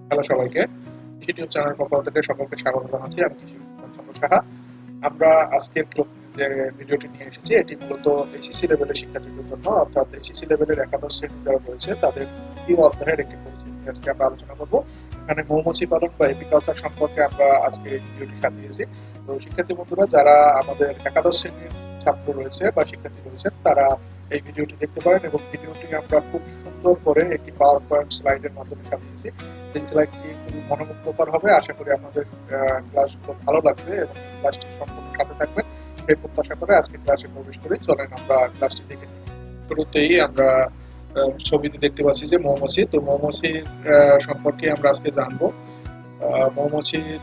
Hello সবাইকে, কৃষি tube চ্যানেলের পক্ষ থেকে সকলকে স্বাগত জানাচ্ছি। আমি কৃষি চন্দ্র সাহা। আমরা আজকের যে ভিডিওটি নিয়ে এসেছি এটি মূলত এইচএসসি লেভেলের শিক্ষার্থীদের জন্য, অর্থাৎ এইচএসসি লেভেলের একাদশ শ্রেণী যারা রয়েছে তাদের তৃতীয় অধ্যায়ের একটি পরিচিতি আজকে আমরা আলোচনা করব। এখানে মৌমাছি পালন বা এপিকালচার সম্পর্কে আমরা আজকে এই ভিডিওটি সাজিয়েছি। তো শিক্ষার্থী বন্ধুরা যারা আমাদের একাদশ শ্রেণীর ছাত্র রয়েছে বা শিক্ষার্থী রয়েছেন তারা এই ভিডিওটি দেখতে পারেন, এবং ভিডিওটি আমরা খুব সুন্দর করে একটি পাওয়ার পয়েন্ট স্লাইডের মাধ্যমে সাজিয়েছি। এই স্লাইডটি খুবই মনোমুগ্ধকর হবে। আশা করি আপনাদের ক্লাসগুলো ভালো লাগবে এবং ক্লাসটি সম্পূর্ণ সাথে থাকবে এই প্রত্যাশা করে আজকে ক্লাসে প্রবেশ করি। চলেন আমরা ক্লাসটি দেখে নিই। শুরুতেই আমরা ছবিতে দেখতে পাচ্ছি যে মৌমাছি। তো মৌমাছির সম্পর্কে আমরা আজকে জানবো। মৌমাছির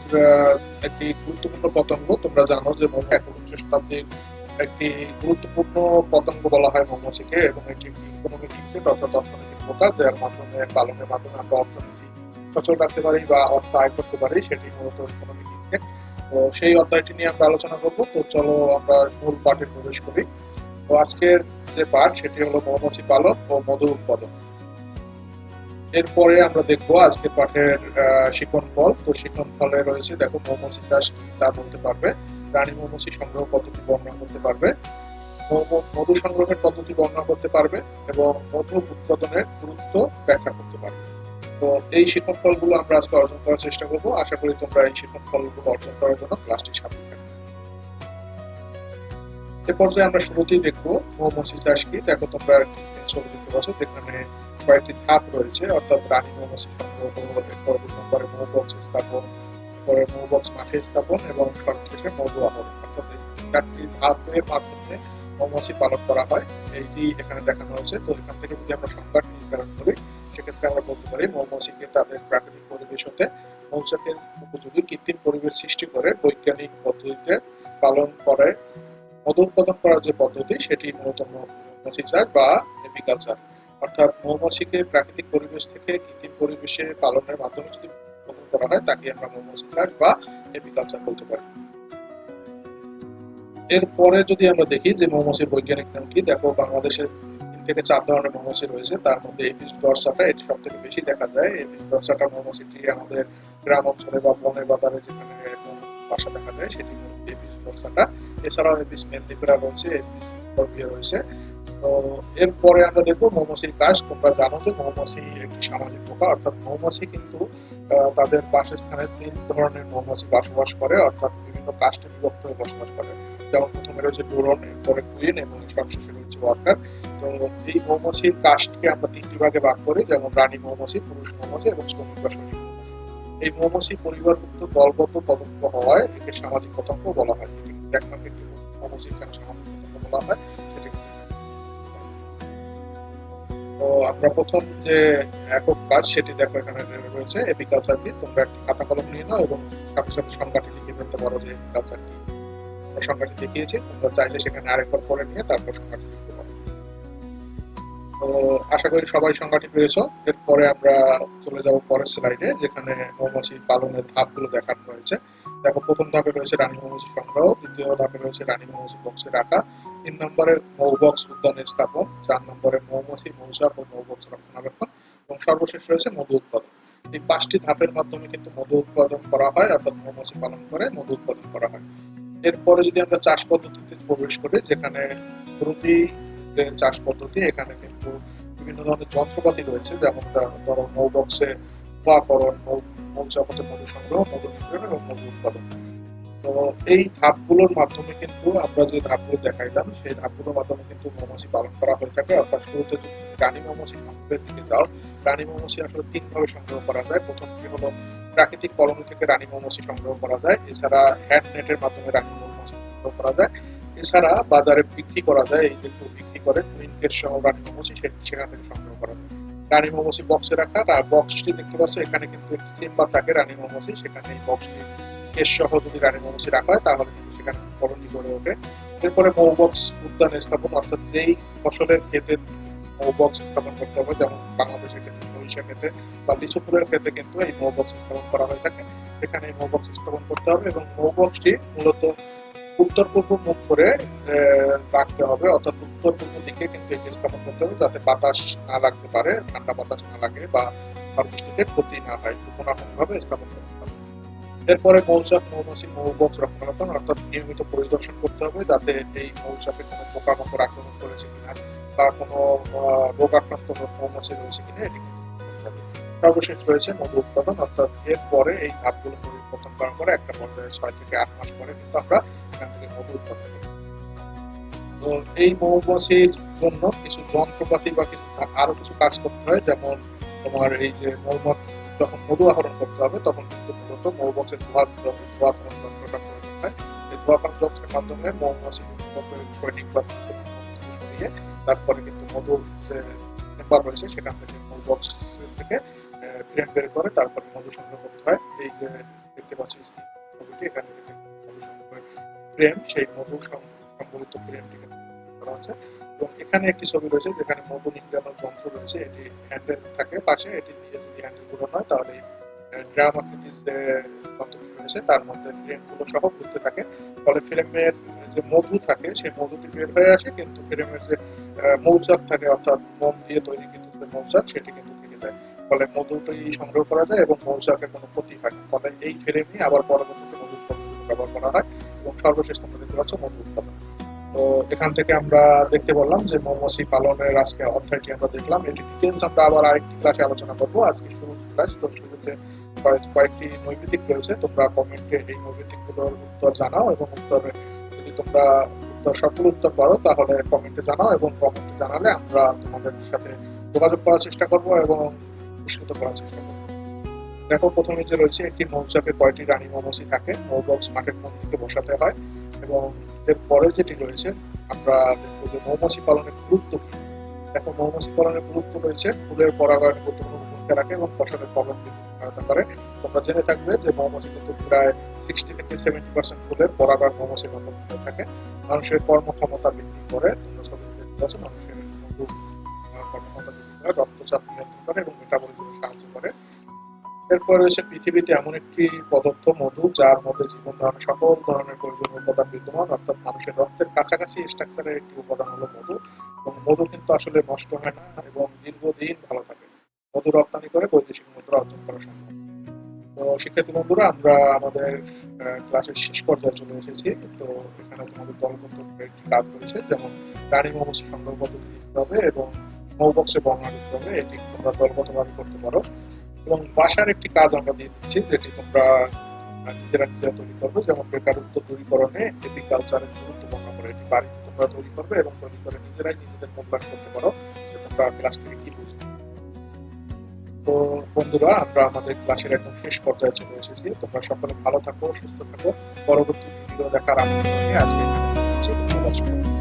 একটি গুরুত্বপূর্ণ পতঙ্গ। তোমরা জানো যে একবিংশ শতাব্দীর একটি গুরুত্বপূর্ণ পতঙ্গ বলা হয় মৌমাছিকে, এবং এটি একটি ইকোনমিক ইনসেক্ট অর্থাৎ অর্থনৈতিক পোকা, যার মাধ্যমে পালনের মাধ্যমে আমরা অর্থনীতি সচল রাখতে পারি বা অর্থ আয় করতে পারি, সেটি মূলত ইকোনমিক ইনসেক্ট। তো সেই অধ্যায়টি নিয়ে আমরা আলোচনা করব। তো চলো আমরা মূল পাঠে প্রবেশ করি। তো আজকের যে পাঠ সেটি হলো মৌমাছি পালন ও মধু উৎপাদন। এরপরে আমরা দেখবো আজকে পাঠের শিকন ফল। তো শিকন ফলে রয়েছে দেখো মৌমাছি চাষ কি তা বলতে পারবে, রানী মৌমাছি সংগ্রহ পদ্ধতি বর্ণনা করতে পারবে, মধু সংগ্রহের পদ্ধতি বর্ণনা করতে পারবে, এবং মধু উৎপাদনের গুরুত্ব ব্যাখ্যা করতে পারবে। তো এই শিখন ফলগুলো আমরা আজকে অর্জন করার চেষ্টা করবো। আশা করি তোমরা এই শিখন ফলগুলো অর্জন করার জন্য ক্লাসটি সাথে থাকবে। এ পর্যায়ে আমরা শুরুতেই দেখবো মৌমাছি চাষ কি। দেখো তোমরা ছবি দেখতে পাচ্ছ যেখানে কয়েকটি ধাপ রয়েছে, অর্থাৎ রানী মৌমাছি সংগ্রহ, এরপর 2 নম্বরে মৌবক্স স্থাপন, পরে মৌবক্স মাঠে স্থাপন, এবং সর্বশেষে মধু আহরণ। অর্থাৎ এই 4টি ধাপের মাধ্যমে মৌমাছি পালন করা হয়, এইটি এখানে দেখানো হয়েছে। তো এখান থেকে যদি আমরা সংজ্ঞাটি নির্ধারণ করি সেক্ষেত্রে আমরা বলতে পারি মৌমাছিকে তাদের প্রাকৃতিক পরিবেশ হতে মৌচাকের উপযোগী কৃত্রিম পরিবেশ সৃষ্টি করে বৈজ্ঞানিক পদ্ধতিতে পালন করে মধু উৎপাদন করার যে পদ্ধতি সেটি মূলত মৌমাছি চাষ বা এপিকালচার। অর্থাৎ মৌমাছিকে প্রাকৃতিক পরিবেশ থেকে কৃত্রিম পরিবেশে পালনের মাধ্যমে যদি উৎপাদন করা হয় তাকে আমরা মৌমাছি চাষ বা এপিকালচার বলতে পারি। এরপরে যদি আমরা দেখি যে মৌমাছির বৈজ্ঞানিক নাম কি, দেখো বাংলাদেশের 3 থেকে 4 ধরনের মৌমাছি রয়েছে। তার মধ্যে এপিস ডরসাটা এটি সব থেকে বেশি দেখা যায়। এপিস ডরসাটা মৌমাছিটি আমাদের গ্রাম অঞ্চলে বা বনে বাজারে যেখানে বাসা দেখা যায় সেটি এপিস ডরসাটা। এছাড়াও এপিস মেন্টিফেরা রয়েছে, এপিস কর্ভিয়া রয়েছে। তো এরপরে আমরা দেখবো মৌমাছির কাজ। তোমরা জানো যে মৌমাছি একটি সামাজিক পোকা, অর্থাৎ মৌমাছি কিন্তু তাদের বাসস্থানে 3 ধরনের মৌমাছি বসবাস করে, অর্থাৎ বিভিন্ন কাস্টে বিভক্ত হয়ে বসবাস করে। যেমন প্রথমে রয়েছে ড্রোন, এরপরে কুইন, এবং সবশেষে রয়েছে ওয়ার্কার। তো এই মৌমাছির কাস্টকে আমরা 3টি ভাগে ভাগ করি, যেমন রানী মৌমাছি, পুরুষ মৌমাছি এবং শ্রমিক বা সৈনিক মৌমাছি। এই মৌমাছি পরিবারভুক্ত দলগত পতঙ্গ হওয়ায় একে সামাজিক পতঙ্গ বলা হয়। একমাত্র একটি মৌমাছির কেন সামাজিক পতঙ্গ বলা হয় সেটি। তো আমরা প্রথম যে একক কাজ সেটি দেখো এখানে রয়েছে এপিকালচার কি। তোমরা একটি খাতা কলম নিয়ে নাও এবং সাথে সাথে সংজ্ঞাটি লিখে ফেলতে পারো যে এপিকালচার কি। আমরা সংজ্ঞাটি দেখিয়েছি, তোমরা চাইলে সেখানে আরেকবার পড়ে নিয়ে তারপর সংজ্ঞাটি লিখতে পারো। তো আশা করি সবাই সংজ্ঞাটি পেয়েছো। এরপরে আমরা চলে যাব পরের স্লাইডে, যেখানে মৌমাছি পালনের ধাপগুলো দেখানো রয়েছে। দেখো প্রথম ধাপে রয়েছে রানী মৌমাছি সংগ্রহ, দ্বিতীয় ধাপে রয়েছে রানী মৌমাছি বক্সে রাখা, 3 নম্বরে মৌবক্স উদ্যানে স্থাপন, 4 নম্বরে মৌমাছি মৌচাক ও মৌবক্স রক্ষণাবেক্ষণ, এবং সর্বশেষ রয়েছে মধু উৎপাদন। এই 5টি ধাপের মাধ্যমে কিন্তু মধু উৎপাদন করা হয়, অর্থাৎ মৌমাছি পালন করে মধু উৎপাদন করা হয়। এরপরে যদি আমরা চাষ পদ্ধতিতে প্রবেশ করি, যেখানে শুরুতেই যে চাষ পদ্ধতি, এখানে কিন্তু বিভিন্ন ধরনের যন্ত্রপাতি রয়েছে, যেমন ধরো মৌবক্সে ধোঁয়াকরণ, মৌচাক হতে মধু সংগ্রহ, মধু নিংড়ন এবং মধু উৎপাদন। তো এই ধাপগুলোর মাধ্যমে কিন্তু আমরা যে ধাপগুলো দেখাইলাম সেই ধাপগুলোর মাধ্যমে কিন্তু মৌমাছি পালন করা হয়ে থাকে। অর্থাৎ শুরুতে যদি রানী মৌমাছি সংগ্রহের দিকে যাও, রানী মৌমাছি আসলে 3 ভাবে সংগ্রহ করা যায়। প্রথমটি হলো প্রাকৃতিক কলোনি থেকে রানী মৌমাছি সংগ্রহ করা যায়, এছাড়া হ্যান্ড নেটের মাধ্যমে রানী মৌমাছি সংগ্রহ করা যায়, এছাড়া বাজারে বিক্রি করা যায়। এই যে বিক্রি করে কুইন কেস সহ রানী মৌমাছি সেখান থেকে সংগ্রহ করা যায়। রানী মৌমাছি বক্সে রাখা, বক্সটি দেখতে পাচ্ছ এখানে কিন্তু একটি চেম্বার থাকে রানী মৌমাছি, সেখানে এই বক্সটি কেশ সহ যদি রানী মৌমাছি রাখা হয় তাহলে কিন্তু সেখানে কলোনি গড়ে ওঠে। এরপরে মৌবক্স উদ্যানে স্থাপন, অর্থাৎ যেই ফসলের ক্ষেতে মৌবক্স স্থাপন করতে হবে, যেমন বাংলাদেশের ক্ষেত্রে সরিষা ক্ষেতে বা লিচু ফুলের ক্ষেতে কিন্তু এই মৌবক্স স্থাপন করা হয়ে থাকে। এখানে এই মৌবক্স স্থাপন করতে হবে, এবং মৌবক্সটি মূলত উত্তর পূর্ব মুখ করে রাখতে হবে, অর্থাৎ উত্তর পূর্ব দিকে কিন্তু এটি স্থাপন করতে হবে যাতে বাতাস না লাগতে পারে, ঠান্ডা বাতাস না লাগে বা ঝড়-বৃষ্টিতে ক্ষতি না হয়, কোনোভাবে স্থাপন করতে হবে। এরপরে মৌচাক, মৌমাছি, মৌবক্স রক্ষণাবেক্ষণ অর্থাৎ নিয়মিত পরিদর্শন করতে হবে যাতে এই মৌচাকে কোনো পোকামাকড় আক্রমণ করেছে কিনা বা কোনো রোগ আক্রান্ত মৌমাছি রয়েছে কিনা এটি করতে হবে। সর্বশেষ রয়েছে মধু উৎপাদন, অর্থাৎ এরপরে এই ধাপগুলো পরিবর্তন করার পরে একটা পর্যায়ে 6 থেকে 8 মাস পরে কিন্তু আমরা এখান থেকে মধু উৎপাদন করি। তো এই মৌমাছির জন্য কিছু যন্ত্রপাতি বা কিছু আরো কিছু কাজ করতে হয়, যেমন তোমার এই যে মৌমাছি যখন মধু আহরণ করতে হবে তখন কিন্তু মূলত মৌবক্সের ধোঁয়াকরণ যন্ত্রটা প্রয়োজন হয়। এই ধোঁয়াকরণ যন্ত্রের মাধ্যমে মৌমাছি সৈনিক বা সরিয়ে তারপরে কিন্তু মধুর যে চেম্বার রয়েছে সেখান থেকে মৌবক্স থেকে ফ্রেম বের করে তারপরে মধু সংগ্রহ করতে হয়। এই যে দেখতে পাচ্ছি ছবিটি, এখানে থেকে মধু সংগ্রহের ফ্রেম, সেই মধু সংবলিত ফ্রেমটিকে করা হচ্ছে। এবং এখানে একটি ছবি রয়েছে যেখানে মধু নিংড়ানোর যন্ত্র রয়েছে, এটি হ্যান্ডেল থাকে পাশে, এটি দিয়ে যদি হ্যান্ডেল ঘুরানো হয় তাহলে ড্রাম আকৃতির যে যন্ত্রটি রয়েছে তার মধ্যে ফ্রেমগুলো সহ ঘুরতে থাকে, ফলে ফ্রেমের যে মধু থাকে সেই মধুটি বের হয়ে আসে, কিন্তু ফ্রেমের যে মৌচাক থাকে অর্থাৎ মোম দিয়ে তৈরি কিন্তু যে মৌচাক সেটি কিন্তু থেকে যায়, ফলে মধুটি সংগ্রহ করা যায় এবং মৌচাকের কোনো ক্ষতি হয় না। ফলে এই ফ্রেমই আবার পরবর্তীতে মধু উৎপাদনের জন্য ব্যবহার করা হয় এবং সর্বশেষ তোমরা দেখতে পাচ্ছ মধু উৎপাদন। তো এখান থেকে আমরা দেখতে পারলাম যে মৌমাছি পালনের আজকে অধ্যায়টি আমরা দেখলাম। এটি ডিটেলস আমরা আবার আরেকটি ক্লাসে আলোচনা করবো। আজকে শুরুর ক্লাস, তো শুরুতে কয়েকটি নৈবেদিক রয়েছে, তোমরা কমেন্টে এই নৈবেদিক গুলোর উত্তর জানাও এবং উত্তরে যদি তোমরা সফল উত্তর পারো তাহলে কমেন্টে জানাও, এবং কমেন্টে জানালে আমরা তোমাদের সাথে যোগাযোগ করার চেষ্টা করব এবং পুরস্কৃত করার চেষ্টা করবো। দেখো, প্রথমে যে রয়েছে একটি মৌচাকে কয়টি রানী মৌমাছি থাকে, মৌবক্স মাঠের কোন দিকে বসাতে হয়, এবং এরপরে যেটি রয়েছে আমরা দেখবো যে মৌমাছি পালনের গুরুত্ব কি। দেখো, মৌমাছি পালনের গুরুত্ব রয়েছে ফুলের পরাগায়নে গুরুত্বপূর্ণ ভূমিকা রাখে এবং ফসলের ফলন বৃদ্ধিতে সহায়তা করে। তোমরা জেনে থাকবে যে মৌমাছি কিন্তু প্রায় 60 থেকে 70% ফুলের পরাগায়ন মৌমাছির মাধ্যমে হয়ে থাকে। মানুষের কর্মক্ষমতা বৃদ্ধি করে, তোমরা ছবিতে দেখতে পাচ্ছ, মানুষের কর্মক্ষমতা বৃদ্ধি করে, রক্তচাপ নিয়ন্ত্রণ করে এবং মেটাবলিজমে সাহায্য করে। এরপর রয়েছে পৃথিবীতে এমন একটি পদার্থ মধু যার মধ্যে জীবন ধারণের সকল ধরনের প্রয়োজনীয় উপাদান বিদ্যমান, অর্থাৎ মানুষের রক্তের কাছাকাছি স্ট্রাকচারের একটি উপাদান হলো মধু। এবং মধু কিন্তু আসলে নষ্ট হয় না এবং দীর্ঘদিন ভালো থাকে। মধু রপ্তানি করে বৈদেশিক মুদ্রা অর্জন করা সম্ভব। তো শিক্ষার্থী বন্ধুরা, আমরা আমাদের ক্লাসের শেষ পর্যায়ে চলে এসেছি। তো এখানে তোমাদের দলগত একটি কাজ রয়েছে, যেমন রানী মৌমাছি সংগ্রহ পদ্ধতি লিখতে হবে এবং মৌবক্সে বর্ণনা লিখতে হবে, এটি তোমরা দলগতভাবে করতে পারো। এবং বাসার একটি কাজ আমরা দিয়ে দিচ্ছি যেটি তোমরা নিজেরা তৈরি করবে, যেমন বেকারত্ব দূরীকরণে এপিকালচারের গুরুত্ব বর্ণনা করে, এটি বাড়িতে তোমরা তৈরি করবে এবং তৈরি করে নিজেরাই নিজেদের মূল্যায়ন করতে পারো যে তোমরা ক্লাস থেকে কি বুঝবে। তো বন্ধুরা, আমরা আমাদের ক্লাসের একদম শেষ পর্যায়ে চলে এসেছি। তোমরা সকলে ভালো থাকো, সুস্থ থাকো। পরবর্তী ভিডিও দেখার আমন্ত্রণ নিয়ে আজকে এখানে ধন্যবাদ।